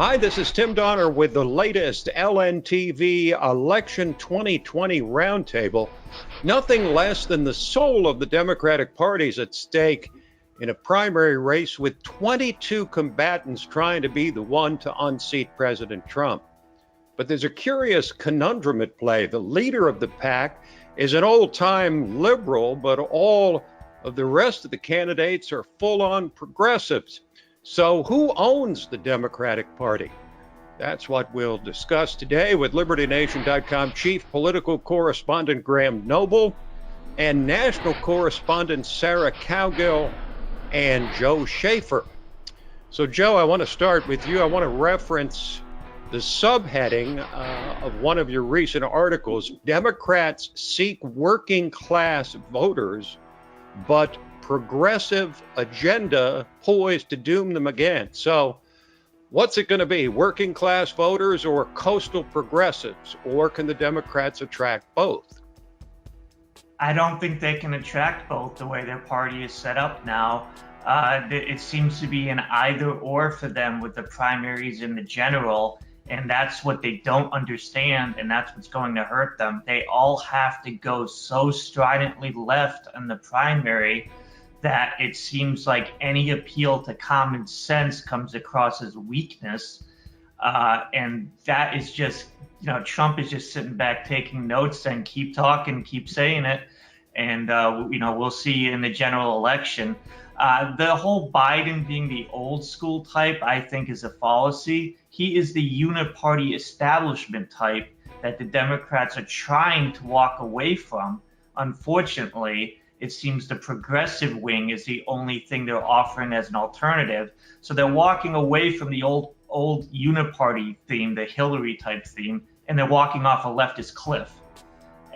Hi, this is Tim Donner with the latest LNTV Election 2020 Roundtable. Nothing less than the soul of the Democratic Party is at stake in a primary race with 22 combatants trying to be the one to unseat President Trump. But there's a curious conundrum at play. The leader of the pack is an old-time liberal, but all of the rest of the candidates are full-on progressives. So who owns the Democratic Party? That's what we'll discuss today with LibertyNation.com chief political correspondent Graham Noble and national correspondent Sarah Cowgill and Joe Schaefer. So Joe, I want to start with you. I want to reference the subheading of one of your recent articles. Democrats seek working class voters, but progressive agenda poised to doom them again. So what's it going to be? Working class voters or coastal progressives? Or can the Democrats attract both? I don't think they can attract both the way their party is set up now. It seems to be an either or for them with the primaries and the general. And that's what they don't understand, and that's what's going to hurt them. They all have to go so stridently left in the primary that it seems like any appeal to common sense comes across as weakness. And that is just, Trump is just sitting back taking notes saying, keep talking, keep saying it. And, we'll see in the general election. The whole Biden being the old school type, I think, is a fallacy. He is the uniparty establishment type that the Democrats are trying to walk away from. Unfortunately, it seems the progressive wing is the only thing they're offering as an alternative. So they're walking away from the old uniparty theme, the Hillary type theme, and they're walking off a leftist cliff.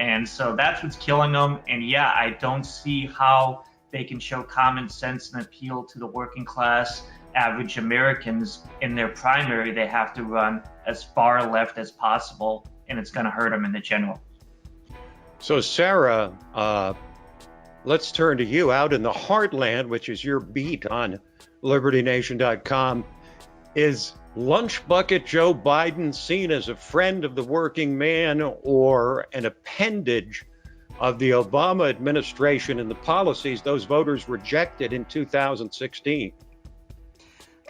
And so that's what's killing them. And yeah, I don't see how they can show common sense and appeal to the working class average Americans in their primary. They have to run as far left as possible, and it's going to hurt them in the general. So Sarah, let's turn to you out in the heartland, which is your beat on LibertyNation.com. Is lunch bucket Joe Biden seen as a friend of the working man or an appendage of the Obama administration and the policies those voters rejected in 2016?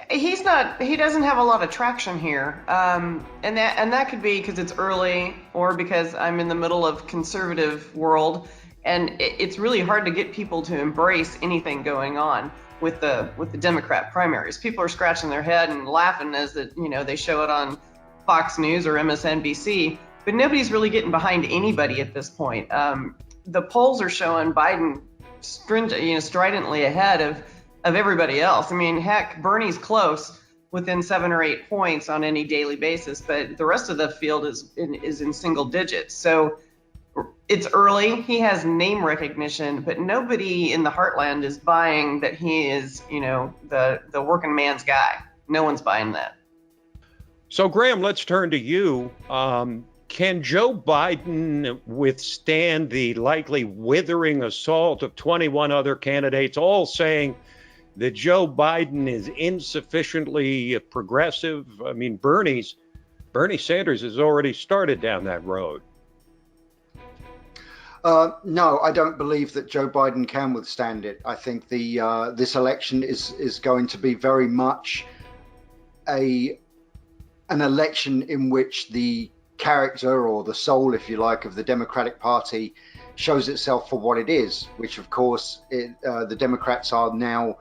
He doesn't have a lot of traction here. And that could be because it's early or because I'm in the middle of conservative world. And it's really hard to get people to embrace anything going on with the Democrat primaries. People are scratching their head and laughing as they show it on Fox News or MSNBC. But nobody's really getting behind anybody at this point. The polls are showing Biden stridently ahead of everybody else. I mean, heck, Bernie's close, within 7 or 8 points on any daily basis, but the rest of the field is in single digits. So it's early. He has name recognition, but nobody in the heartland is buying that he is, the working man's guy. No one's buying that. So, Graham, let's turn to you. Can Joe Biden withstand the likely withering assault of 21 other candidates, all saying that Joe Biden is insufficiently progressive? I mean, Bernie Sanders has already started down that road. No, I don't believe that Joe Biden can withstand it. I think this election is going to be very much an election in which the character or the soul, if you like, of the Democratic Party shows itself for what it is, which of course the Democrats are now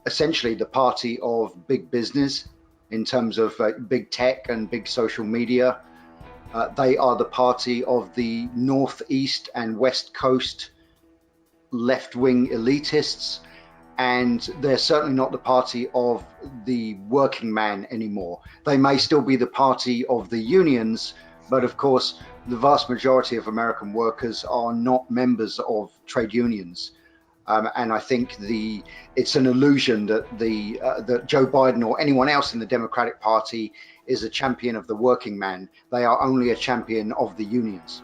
essentially the party of big business in terms of big tech and big social media. They are the party of the Northeast and West Coast left-wing elitists, and they're certainly not the party of the working man anymore. They may still be the party of the unions, but of course, the vast majority of American workers are not members of trade unions. And I think it's an illusion that Joe Biden or anyone else in the Democratic Party is a champion of the working man. They are only a champion of the unions.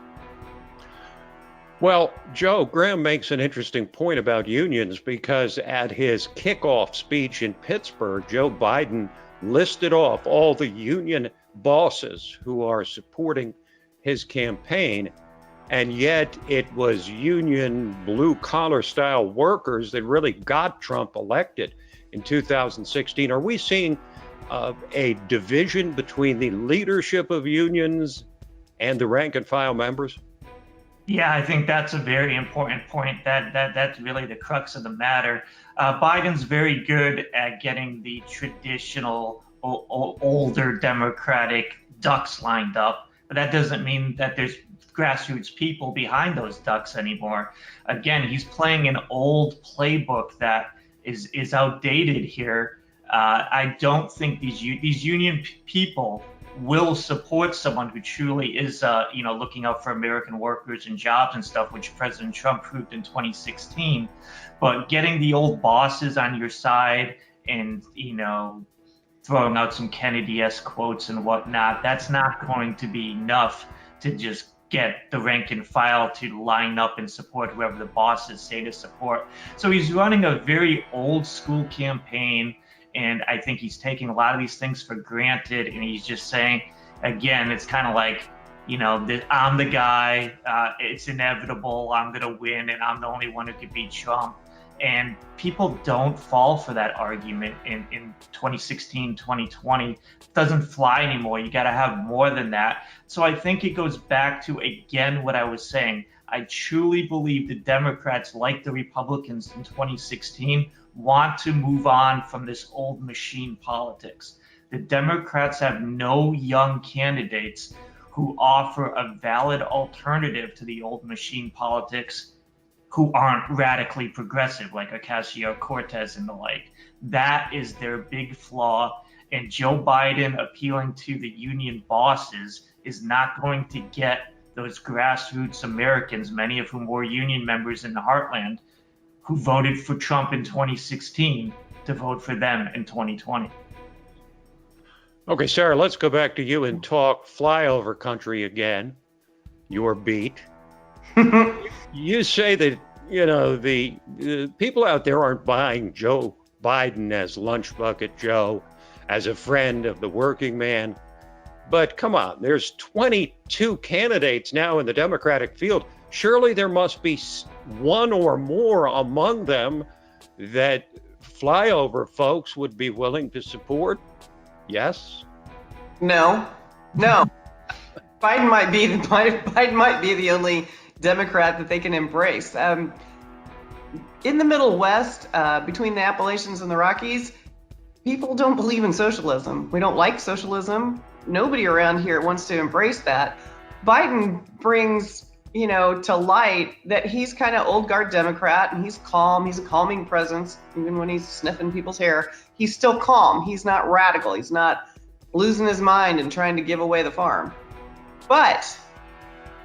Well, Joe, Graham makes an interesting point about unions because at his kickoff speech in Pittsburgh, Joe Biden listed off all the union bosses who are supporting his campaign. And yet it was union blue-collar style workers that really got Trump elected in 2016. Are we seeing a division between the leadership of unions and the rank and file members? Yeah, I think that's a very important point. That's really the crux of the matter. Biden's very good at getting the traditional older Democratic ducks lined up, but that doesn't mean that there's grassroots people behind those ducks anymore. Again, he's playing an old playbook that is outdated here. I don't think these union people will support someone who truly is, looking out for American workers and jobs and stuff, which President Trump proved in 2016. But getting the old bosses on your side and, throwing out some Kennedy-esque quotes and whatnot, that's not going to be enough to just get the rank and file to line up and support whoever the bosses say to support. So he's running a very old school campaign, and I think he's taking a lot of these things for granted, and he's just saying, again, it's kind of like, I'm the guy, it's inevitable, I'm going to win, and I'm the only one who could beat Trump. And people don't fall for that argument in 2016, 2020. It doesn't fly anymore. You got to have more than that. So I think it goes back to, again, what I was saying. I truly believe the Democrats, like the Republicans in 2016, want to move on from this old machine politics. The Democrats have no young candidates who offer a valid alternative to the old machine politics, who aren't radically progressive like Ocasio-Cortez and the like. That is their big flaw. And Joe Biden appealing to the union bosses is not going to get those grassroots Americans, many of whom were union members in the heartland, who voted for Trump in 2016, to vote for them in 2020. Okay, Sarah, let's go back to you and talk flyover country again, your beat. You say that, the people out there aren't buying Joe Biden as lunch bucket Joe, as a friend of the working man. But come on, there's 22 candidates now in the Democratic field. Surely there must be one or more among them that flyover folks would be willing to support. Yes? No. Biden might be the only Democrat that they can embrace. In the Middle West, between the Appalachians and the Rockies, people don't believe in socialism. We don't like socialism. Nobody around here wants to embrace that. Biden brings, to light that he's kind of old guard Democrat, and he's calm. He's a calming presence. Even when he's sniffing people's hair, he's still calm. He's not radical. He's not losing his mind and trying to give away the farm. But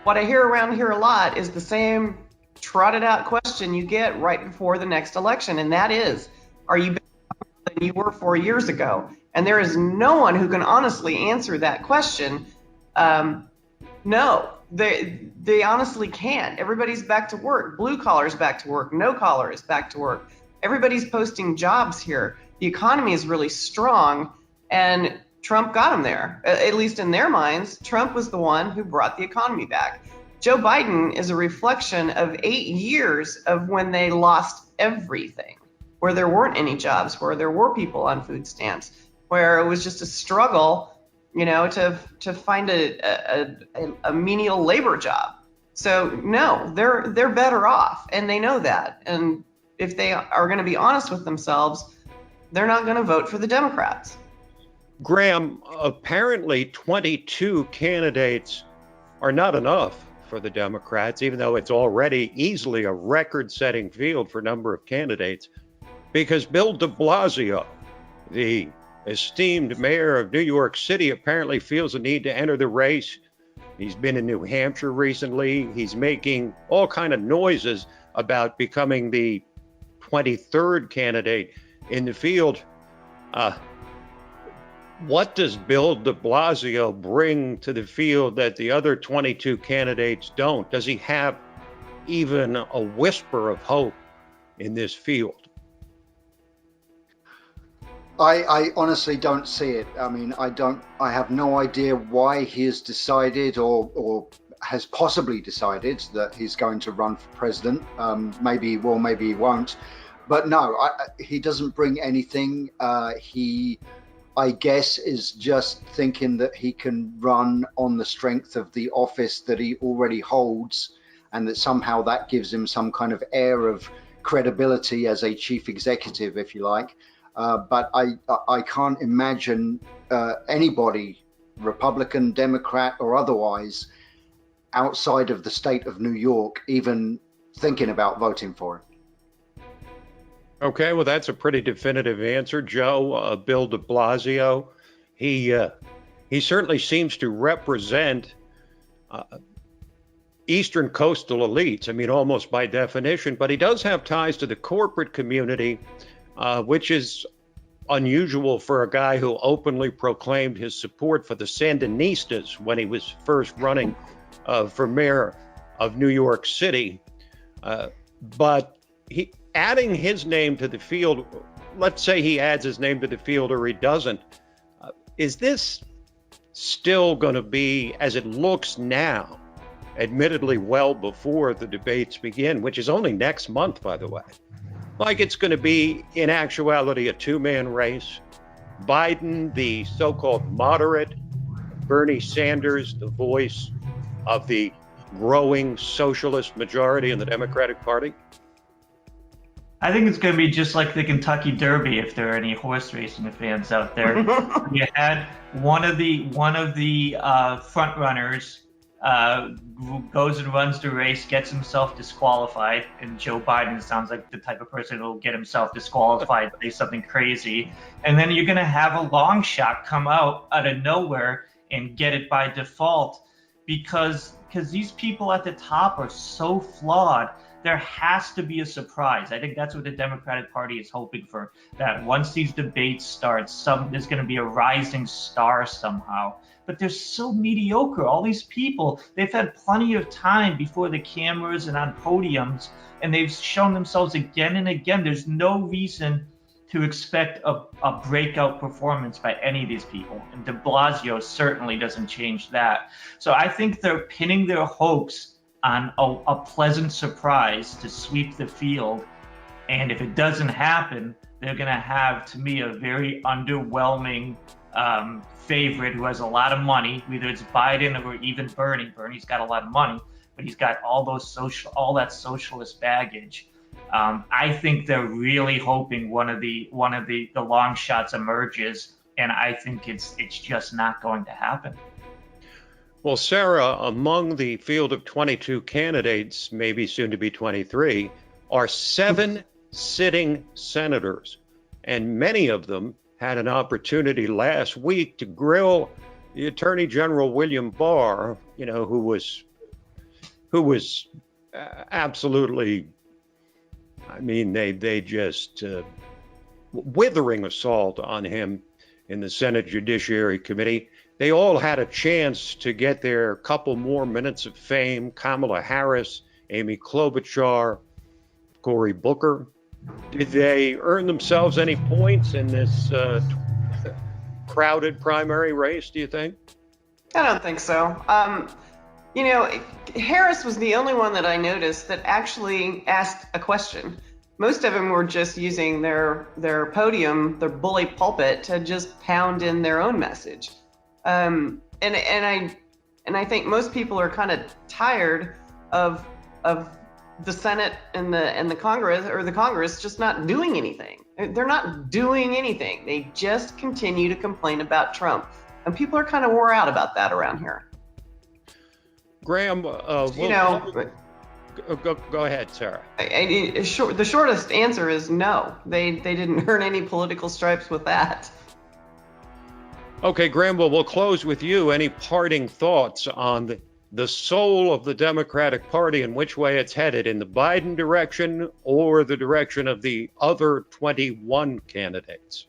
what I hear around here a lot is the same trotted out question you get right before the next election. And that is, are you better than you were 4 years ago? And there is no one who can honestly answer that question. No, they honestly can't. Everybody's back to work. Blue collar is back to work. No collar is back to work. Everybody's posting jobs here. The economy is really strong, and Trump got them there. At least in their minds, Trump was the one who brought the economy back. Joe Biden is a reflection of 8 years of when they lost everything, where there weren't any jobs, where there were people on food stamps, where it was just a struggle, to find a menial labor job. So no, they're better off, and they know that. And if they are going to be honest with themselves, they're not going to vote for the Democrats. Graham, apparently 22 candidates are not enough for the Democrats, even though it's already easily a record-setting field for number of candidates, because Bill de Blasio, the esteemed mayor of New York City, apparently feels a need to enter the race. He's been in New Hampshire recently. He's making all kind of noises about becoming the 23rd candidate in the field. What does Bill de Blasio bring to the field that the other 22 candidates don't? Does he have even a whisper of hope in this field? I honestly don't see it. I mean, I have no idea why he has decided or has possibly decided that he's going to run for president. Maybe he will, maybe he won't. But no, he doesn't bring anything. He, I guess, is just thinking that he can run on the strength of the office that he already holds, and that somehow that gives him some kind of air of credibility as a chief executive, if you like. But I can't imagine anybody, Republican, Democrat, or otherwise, outside of the state of New York, even thinking about voting for him. Okay, well, that's a pretty definitive answer, Joe. Bill de Blasio, he certainly seems to represent Eastern coastal elites. I mean, almost by definition, but he does have ties to the corporate community, which is unusual for a guy who openly proclaimed his support for the Sandinistas when he was first running for mayor of New York City. But adding his name to the field, let's say he adds his name to the field or he doesn't, is this still going to be, as it looks now, admittedly well before the debates begin, which is only next month, by the way, like it's going to be in actuality a two-man race? Biden, the so-called moderate, Bernie Sanders, the voice of the growing socialist majority in the Democratic Party? I think it's going to be just like the Kentucky Derby, if there are any horse racing fans out there. You had one of the front runners goes and runs the race, gets himself disqualified, and Joe Biden sounds like the type of person who will get himself disqualified, say something crazy, and then you're going to have a long shot come out of nowhere and get it by default, because these people at the top are so flawed. There has to be a surprise. I think that's what the Democratic Party is hoping for, that once these debates start, there's going to be a rising star somehow. But they're so mediocre. All these people, they've had plenty of time before the cameras and on podiums, and they've shown themselves again and again. There's no reason to expect a breakout performance by any of these people. And de Blasio certainly doesn't change that. So I think they're pinning their hopes on a pleasant surprise to sweep the field. And if it doesn't happen, they're going to have, to me, a very underwhelming favorite who has a lot of money. Either it's Biden or even Bernie. Bernie's got a lot of money, but he's got all that socialist baggage. I think they're really hoping one of the long shots emerges, and I think it's just not going to happen. Well, Sarah, among the field of 22 candidates, maybe soon to be 23, are 7 sitting senators, and many of them had an opportunity last week to grill the Attorney General William Barr, who was absolutely, I mean, they just withering assault on him in the Senate Judiciary Committee. They all had a chance to get their couple more minutes of fame. Kamala Harris, Amy Klobuchar, Cory Booker. Did they earn themselves any points in this crowded primary race, do you think? I don't think so. Harris was the only one that I noticed that actually asked a question. Most of them were just using their podium, their bully pulpit, to just pound in their own message. And I think most people are kind of tired of the Senate and the Congress, or the Congress, just not doing anything. They're not doing anything. They just continue to complain about Trump, and people are kind of wore out about that around here. Graham, go ahead, Sarah. The shortest answer is no. They didn't earn any political stripes with that. Okay, Graham, well, we'll close with you. Any parting thoughts on the soul of the Democratic Party and which way it's headed, in the Biden direction or the direction of the other 21 candidates?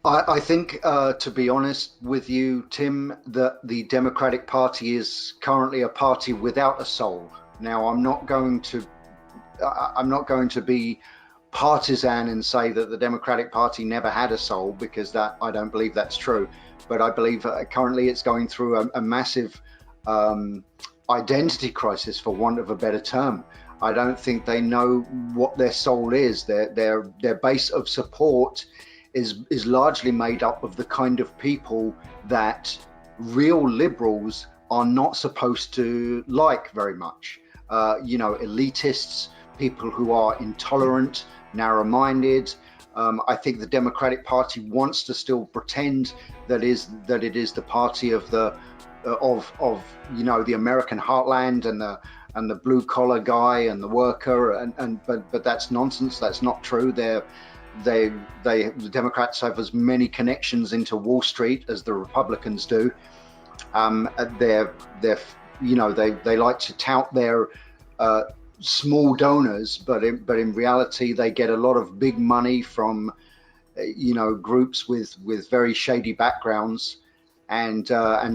I think, to be honest with you, Tim, that the Democratic Party is currently a party without a soul. Now, I'm not going to be partisan and say that the Democratic Party never had a soul, because that I don't believe that's true. But I believe currently it's going through a massive identity crisis, for want of a better term. I don't think they know what their soul is. Their base of support is largely made up of the kind of people that real liberals are not supposed to like very much. Elitists, people who are intolerant, narrow-minded. I think the Democratic Party wants to still pretend that it is the party of the American heartland and the blue collar guy and the worker, but that's nonsense. That's not true. The Democrats have as many connections into Wall Street as the Republicans do. They like to tout their small donors, but in reality they get a lot of big money from groups with very shady backgrounds and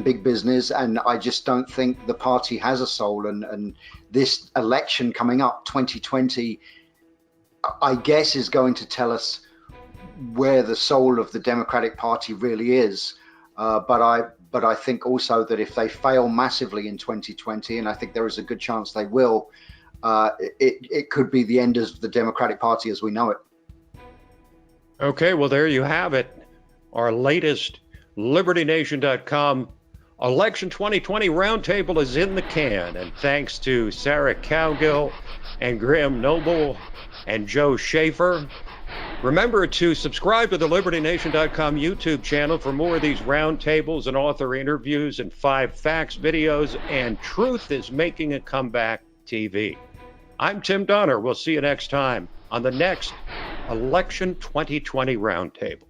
big business. And I just don't think the party has a soul. And this election coming up, 2020, I guess is going to tell us where the soul of the Democratic Party really is. But I think also that if they fail massively in 2020, and I think there is a good chance they will, it could be the end of the Democratic Party as we know it. Okay, well, there you have it. Our latest LibertyNation.com Election 2020 Roundtable is in the can. And thanks to Sarah Cowgill and Graham Noble and Joe Schaefer. Remember to subscribe to the LibertyNation.com YouTube channel for more of these roundtables and author interviews and 5 facts videos. And Truth is Making a Comeback TV. I'm Tim Donner. We'll see you next time on the next Election 2020 Roundtable.